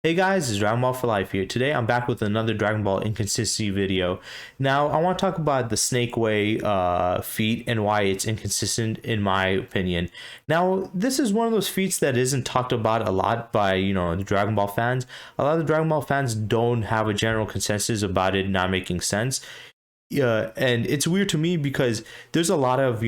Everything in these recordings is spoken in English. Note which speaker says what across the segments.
Speaker 1: Hey guys, it's Dragon Ball for Life here. Today I'm back with another Dragon Ball inconsistency video. Now I want to talk about the Snake Way feat and why it's inconsistent in my opinion. Now this is one of those feats that isn't talked about a lot by the Dragon Ball fans. A lot of the Dragon Ball fans don't have a general consensus about it not making sense. Yeah, and it's weird to me because there's a lot of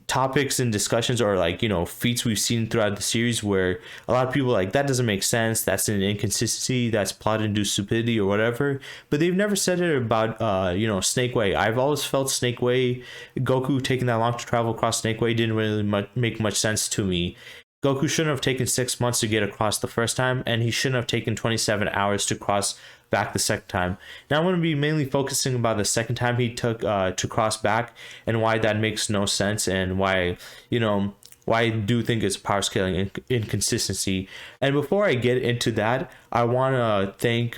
Speaker 1: topics and discussions or feats we've seen throughout the series where a lot of people are like that doesn't make sense, that's an inconsistency, that's plot induced stupidity or whatever, but they've never said it about Snake Way. I've always felt Snake Way, Goku taking that long to travel across Snake Way didn't really make much sense to me. Goku shouldn't have taken 6 months to get across the first time, and he shouldn't have taken 27 hours to cross back the second time. Now I'm going to be mainly focusing about the second time he took to cross back and why that makes no sense and why I do think it's power scaling inconsistency. And before I get into that, I want to thank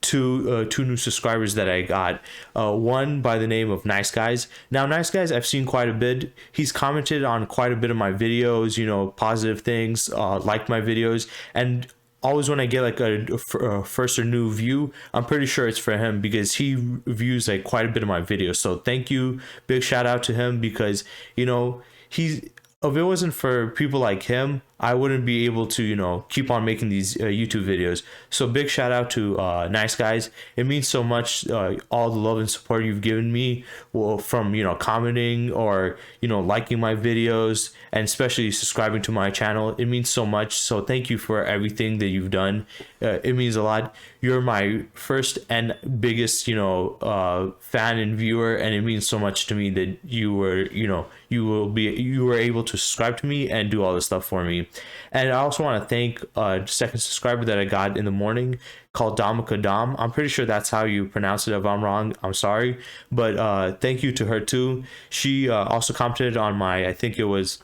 Speaker 1: two new subscribers that I got. One by the name of Nice Guys. Now, Nice Guys, I've seen quite a bit. He's commented on quite a bit of my videos, positive things, liked my videos, and always when I get like a first or new view, I'm pretty sure it's for him because he views like quite a bit of my videos. So thank you, big shout out to him because he's if it wasn't for people like him, I wouldn't be able to, keep on making these YouTube videos. So big shout out to Nice Guys. It means so much, all the love and support you've given me, well, from, commenting or, liking my videos and especially subscribing to my channel. It means so much. So thank you for everything that you've done. It means a lot. You're my first and biggest, fan and viewer. And it means so much to me that you were, you were able to subscribe to me and do all this stuff for me. And I also want to thank a second subscriber that I got in the morning called Damaka Dom. I'm pretty sure that's how you pronounce it. If I'm wrong, I'm sorry. But thank you to her too. She also commented on I think it was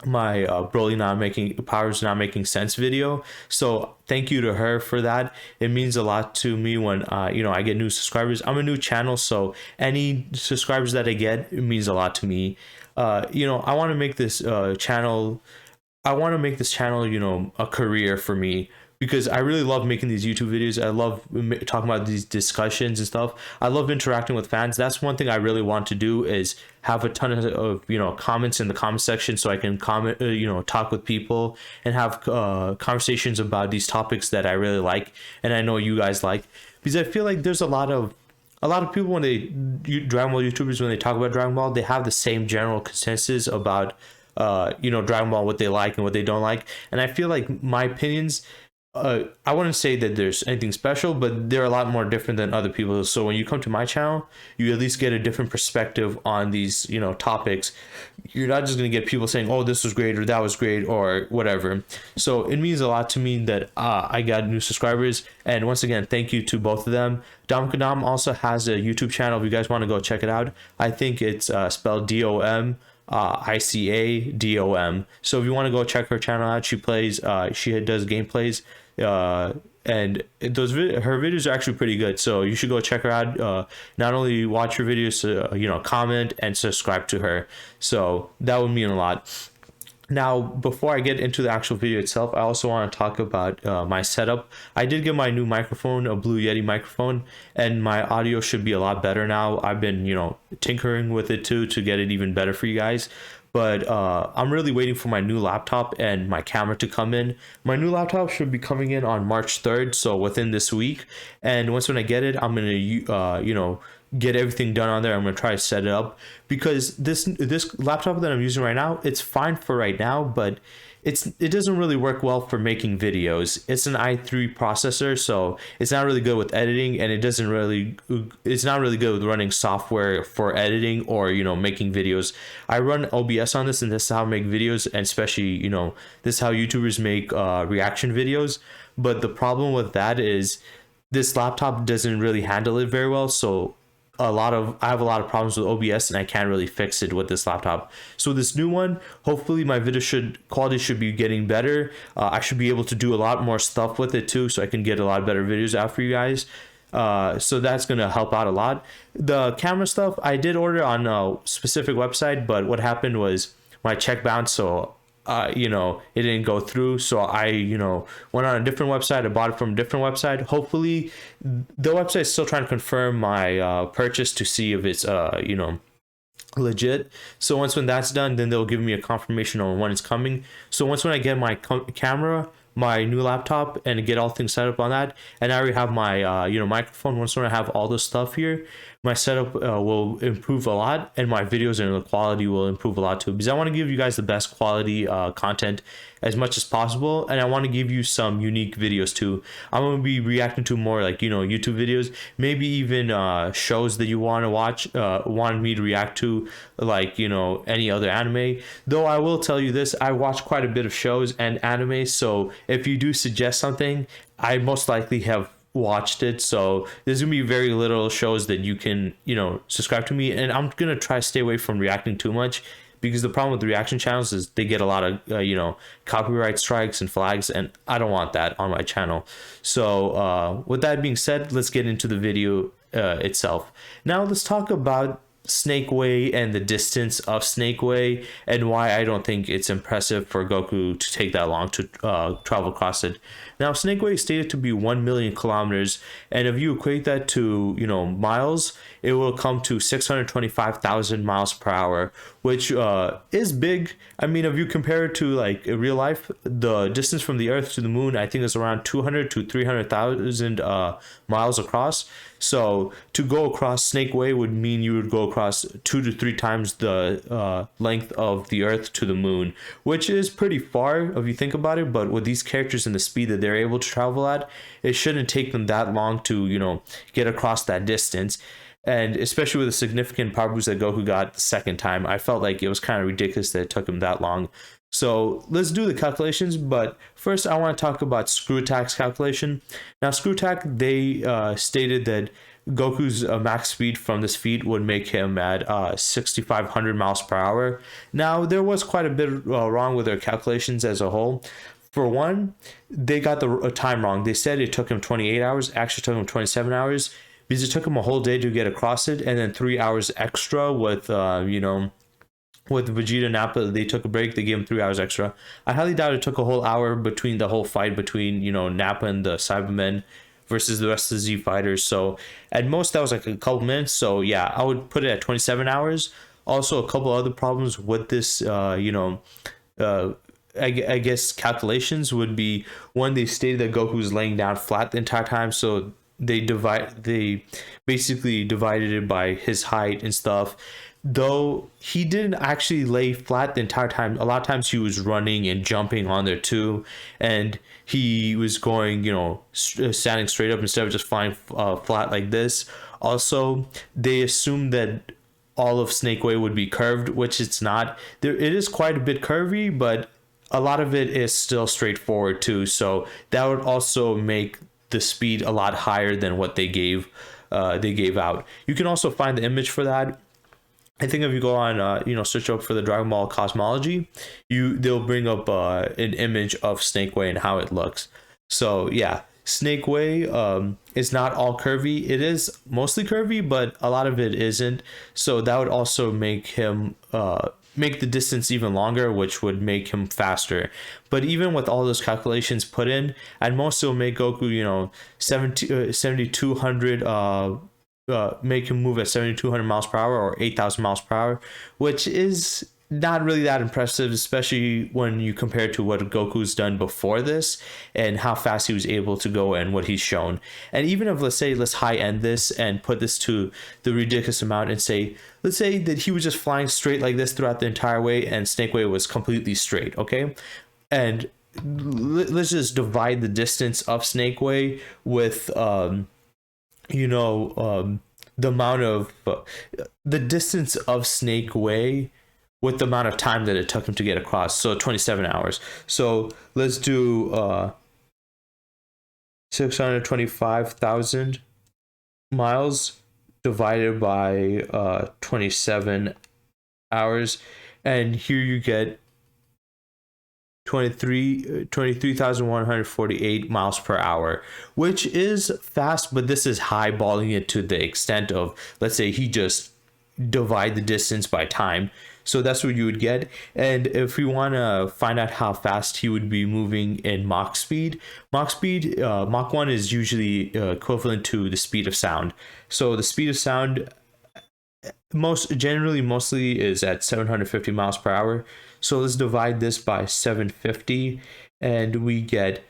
Speaker 1: my powers not making sense video. So thank you to her for that. It means a lot to me when I get new subscribers. I'm a new channel, so any subscribers that I get, it means a lot to me. I want to make this channel a career for me because I really love making these YouTube videos. I love talking about these discussions and stuff. I love interacting with fans. That's one thing I really want to do is have a ton of comments in the comment section so I can comment, talk with people and have conversations about these topics that I really like and I know you guys like, because I feel like there's a lot of people when Dragon Ball YouTubers, when they talk about Dragon Ball, they have the same general consensus about Dragon Ball, what they like and what they don't like. And I feel like my opinions, I wouldn't say that there's anything special, but they're a lot more different than other people. So when you come to my channel, you at least get a different perspective on these topics. You're not just going to get people saying, oh, this was great or that was great or whatever. So it means a lot to me that I got new subscribers. And once again, thank you to both of them. Dom Kadam also has a YouTube channel if you guys want to go check it out. I think it's spelled DOM ICADOM. So if you want to go check her channel out, she does gameplays, and her videos are actually pretty good. So you should go check her out. Not only watch her videos, comment and subscribe to her. So that would mean a lot. Now, before I get into the actual video itself, I also want to talk about my setup. I did get my new microphone, a Blue Yeti microphone, and my audio should be a lot better now. I've been, tinkering with it too to get it even better for you guys. But I'm really waiting for my new laptop and my camera to come in. My new laptop should be coming in on March 3rd, so within this week. And when I get it, I'm going to, get everything done on there. I'm going to try to set it up because this laptop that I'm using right now, it's fine for right now, but it doesn't really work well for making videos. It's an i3 processor, so it's not really good with editing, and it's not really good with running software for editing or making videos. I run OBS on this, and this is how I make videos, and especially this is how YouTubers make reaction videos. But the problem with that is this laptop doesn't really handle it very well, so I have a lot of problems with OBS and I can't really fix it with this laptop. So this new one, hopefully my video quality should be getting better. I should be able to do a lot more stuff with it too, so I can get a lot better videos out for you guys. So that's gonna help out a lot. The camera stuff I did order on a specific website, but what happened was my check bounced, so you know, it didn't go through. So I, you know, went on a different website. I bought it from a different website. Hopefully the website is still trying to confirm my purchase to see if it's, you know, legit. So when that's done, then they'll give me a confirmation on when it's coming. So when I get my camera, my new laptop, and get all things set up on that, and I already have my you know, microphone. Once when I have all this stuff here, my setup will improve a lot, and my videos and the quality will improve a lot too, because I want to give you guys the best quality content as much as possible, and I want to give you some unique videos too. I'm going to be reacting to more like, you know, YouTube videos, maybe even shows that you want to watch, want me to react to, like, you know, any other anime. Though I will tell you this, I watch quite a bit of shows and anime, so if you do suggest something, I most likely have watched it. So there's gonna be very little shows that you can, you know, subscribe to me, and I'm gonna try to stay away from reacting too much, because the problem with the reaction channels is they get a lot of you know, copyright strikes and flags, and I don't want that on my channel. So with that being said, let's get into the video itself. Now let's talk about Snake Way and the distance of Snake Way, and why I don't think it's impressive for Goku to take that long to travel across it. Now, Snake Way is stated to be 1 million kilometers, and if you equate that to, you know, miles, it will come to 625,000 miles per hour, which is big. I mean, if you compare it to like real life, the distance from the Earth to the Moon, I think is around 200 to 300,000 miles across. So to go across Snake Way would mean you would go across 2 to 3 times the length of the Earth to the Moon, which is pretty far if you think about it. But with these characters and the speed that they're able to travel at, it shouldn't take them that long to, you know, get across that distance. And especially with the significant power boost that Goku got the second time, I felt like it was kind of ridiculous that it took him that long. So let's do the calculations, but first I want to talk about Screw Attack's calculation. Now, Screw Attack, they stated that Goku's max speed from this feat would make him at 6,500 miles per hour. Now, there was quite a bit wrong with their calculations as a whole. For one, they got the time wrong. They said it took him 28 hours, actually took him 27 hours, because it took him a whole day to get across it, and then 3 hours extra with, you know, with Vegeta and Nappa. They took a break, they gave him 3 hours extra. I highly doubt it took a whole hour between the whole fight between, you know, Nappa and the Cybermen versus the rest of the Z fighters. So at most that was like a couple minutes. So yeah, I would put it at 27 hours. Also, a couple other problems with this, you know, I guess calculations would be, one, they stated that Goku was laying down flat the entire time, so they basically divided it by his height and stuff. Though he didn't actually lay flat the entire time. A lot of times he was running and jumping on there too, and he was going, you know, standing straight up instead of just flying flat like this. Also, they assumed that all of Snake Way would be curved, which it's not. There, it is quite a bit curvy, but a lot of it is still straightforward too. So that would also make the speed a lot higher than what they gave out. You can also find the image for that. I think if you go on, you know, search up for the Dragon Ball cosmology, they'll bring up an image of Snake Way and how it looks. So yeah, Snake Way is not all curvy. It is mostly curvy, but a lot of it isn't. So that would also make him make the distance even longer, which would make him faster. But even with all those calculations put in, at most it'll make Goku, you know, 7,200 make him move at 7,200 miles per hour or 8,000 miles per hour, which is not really that impressive, especially when you compare to what Goku's done before this and how fast he was able to go and what he's shown. And even if, let's high end this and put this to the ridiculous amount and say, let's say that he was just flying straight like this throughout the entire way and Snake Way was completely straight, okay? And let's just divide the distance of Snake Way with, you know, the amount of, the distance of Snake Way with the amount of time that it took him to get across. So 27 hours. So let's do 625,000 miles divided by 27 hours. And here you get 23,148 miles per hour, which is fast, but this is highballing it to the extent of, let's say he just divide the distance by time. So that's what you would get. And if we want to find out how fast he would be moving in Mach speed, Mach 1 is usually equivalent to the speed of sound. So the speed of sound mostly is at 750 miles per hour. So let's divide this by 750 and we get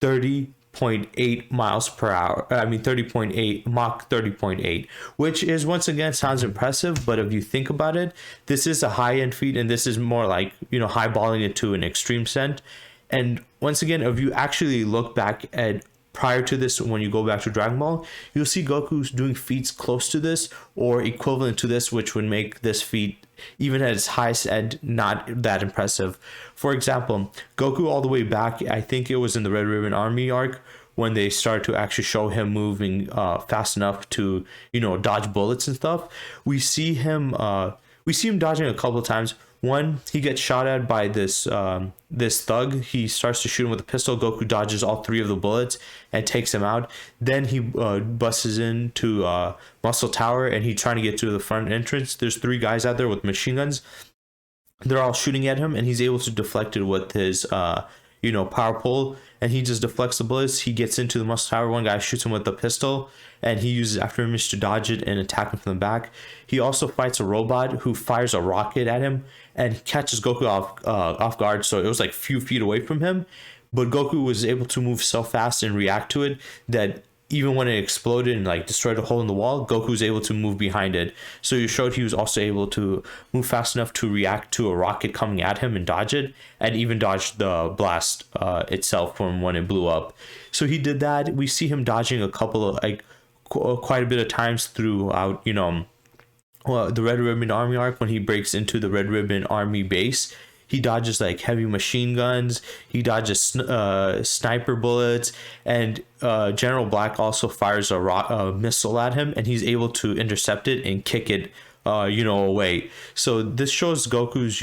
Speaker 1: 30.8 miles per hour. 30.8 Mach 30.8, which is, once again, sounds impressive, but if you think about it, this is a high-end feat and this is more like, highballing it to an extreme sense. And once again, if you actually look back at prior to this, when you go back to Dragon Ball, you'll see Goku's doing feats close to this or equivalent to this, which would make this feat, even at its highest end, not that impressive. For example, Goku all the way back, I think it was in the Red Ribbon Army arc, when they start to actually show him moving fast enough to, dodge bullets and stuff. We see him dodging a couple of times. One, he gets shot at by this thug. He starts to shoot him with a pistol. Goku dodges all 3 of the bullets and takes him out. Then he busts into Muscle Tower and he's trying to get to the front entrance. There's 3 guys out there with machine guns. They're all shooting at him and he's able to deflect it with his power pole, and he just deflects the bullets. He gets into the Muscle Tower. One guy shoots him with the pistol and he uses after image to dodge it and attack him from the back. He also fights a robot who fires a rocket at him and catches Goku off guard. So it was like few feet away from him, but Goku was able to move so fast and react to it that even when it exploded and like destroyed a hole in the wall, Goku was able to move behind it. So you showed he was also able to move fast enough to react to a rocket coming at him and dodge it, and even dodge the blast itself from when it blew up. So he did that. We see him dodging a couple of quite a bit of times throughout, the Red Ribbon Army arc. When he breaks into the Red Ribbon Army base, he dodges like heavy machine guns, he dodges sniper bullets, and General Black also fires a missile at him, and he's able to intercept it and kick it away. So this shows Goku's,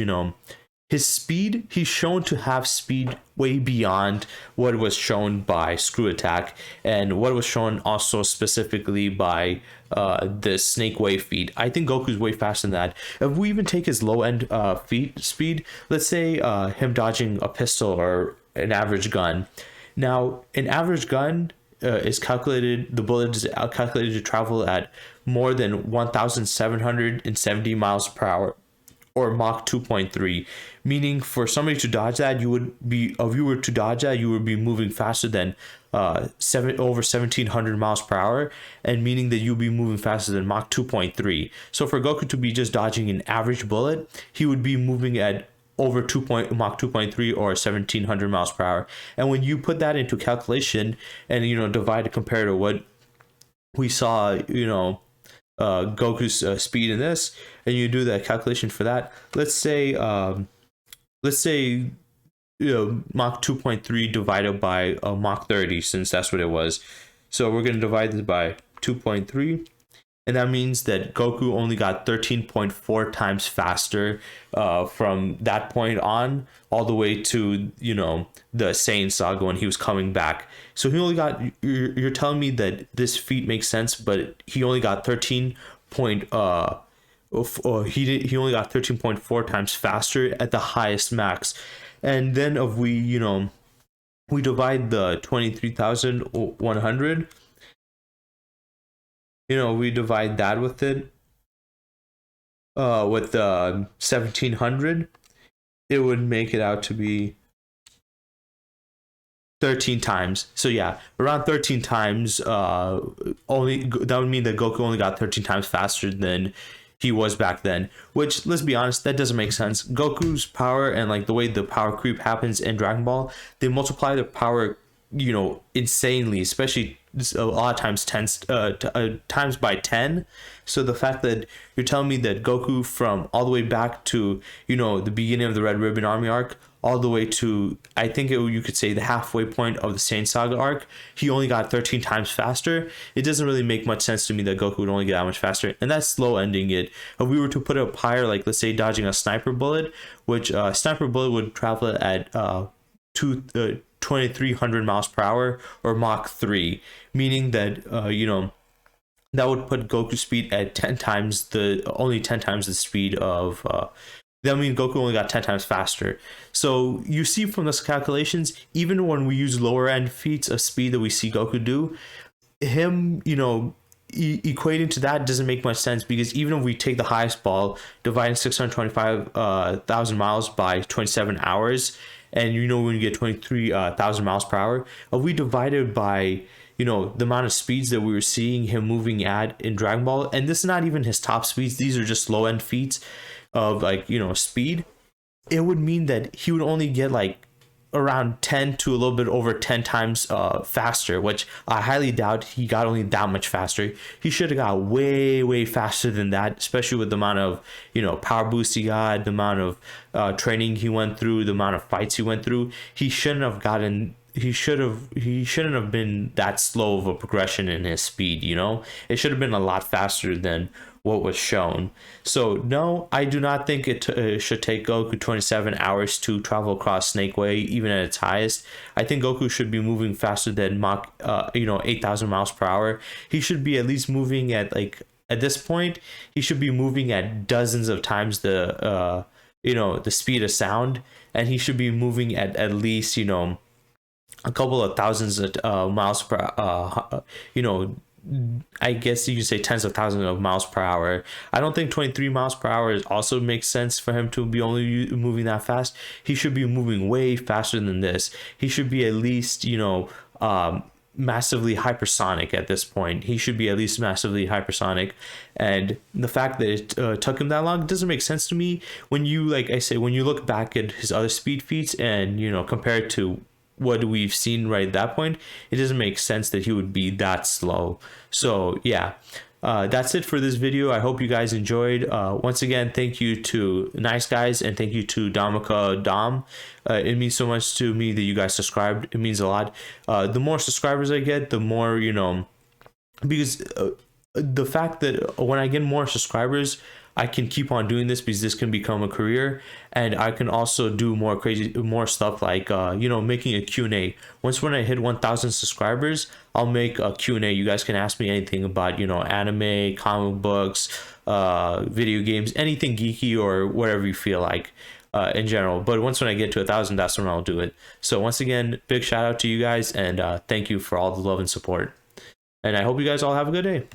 Speaker 1: his speed. He's shown to have speed way beyond what was shown by Screw Attack and what was shown also specifically by the Snake Wave feat. I think Goku's way faster than that. If we even take his low end feat speed, let's say him dodging a pistol or an average gun. Now, an average gun is calculated, the bullet is calculated to travel at more than 1,770 miles per hour, or Mach 2.3, meaning for somebody to dodge that, you would be moving faster than over 1,700 miles per hour, and meaning that you'll be moving faster than Mach 2.3. So for Goku to be just dodging an average bullet, he would be moving at over Mach 2.3 or 1,700 miles per hour. And when you put that into calculation and divide it compared to what we saw, Goku's speed in this, and you do that calculation for that, let's say Mach 2.3 divided by Mach 30, since that's what it was. So we're going to divide this by 2.3, and that means that Goku only got 13.4 times faster from that point on all the way to the Saiyan Saga when he was coming back. So he only got, you're telling me that this feat makes sense, but he only got 13 point he only got 13.4 times faster at the highest max. And then if we we divide the 23,100, we divide that with it with the 1,700, it would make it out to be 13 times. So yeah, around 13 times. Only that would mean that Goku only got 13 times faster than he was back then, which, let's be honest, that doesn't make sense. Goku's power and like the way the power creep happens in Dragon Ball, they multiply their power insanely, especially a lot of times times by 10. So the fact that you're telling me that Goku from all the way back to the beginning of the Red Ribbon Army arc all the way to, I think you could say, the halfway point of the Saiyan Saga arc, he only got 13 times faster. It doesn't really make much sense to me that Goku would only get that much faster, and that's slow ending it. If we were to put it up higher, like let's say dodging a sniper bullet, which sniper bullet would travel at 2,300 miles per hour or Mach 3, meaning that that would put Goku's speed at 10 times the speed of that means Goku only got 10 times faster. So you see from those calculations, even when we use lower end feats of speed that we see Goku do, him, equating to that doesn't make much sense, because even if we take the highest ball, dividing 625,000 miles by 27 hours, and when you get 23,000 miles per hour, if we divided by the amount of speeds that we were seeing him moving at in Dragon Ball, and this is not even his top speeds, these are just low end feats of speed, it would mean that he would only get like around 10 to a little bit over 10 times faster, which I highly doubt he got only that much faster. He should have got way faster than that, especially with the amount of power boost he got, the amount of training he went through, the amount of fights he went through. He shouldn't have been that slow of a progression in his speed. It should have been a lot faster than what was shown. So no, I do not think it should take Goku 27 hours to travel across Snake Way, even at its highest. I think Goku should be moving faster than Mach 8,000 miles per hour. He should be at least moving at at this point, he should be moving at dozens of times the the speed of sound, and he should be moving at least a couple of thousands of miles per I guess you could say tens of thousands of miles per hour. I don't think 23 miles per hour also makes sense for him to be only moving that fast. He should be moving way faster than this. He should be at least massively hypersonic at this point. He should be at least massively hypersonic, and the fact that it took him that long doesn't make sense to me. When you when you look back at his other speed feats and compare it to what we've seen right at that point, it doesn't make sense that he would be that slow. So yeah, that's it for this video. I hope you guys enjoyed. Once again, thank you to Nice Guys, and thank you to Domika Dom. It means so much to me that you guys subscribed. It means a lot. The more subscribers I get, the more because the fact that when I get more subscribers, I can keep on doing this, because this can become a career, and I can also do more stuff like making a Q&A. When I hit 1,000 subscribers, I'll make a Q&A. You guys can ask me anything about anime, comic books, video games, anything geeky or whatever you feel like in general. But when I get to 1,000, that's when I'll do it. So once again, big shout out to you guys, and thank you for all the love and support, and I hope you guys all have a good day.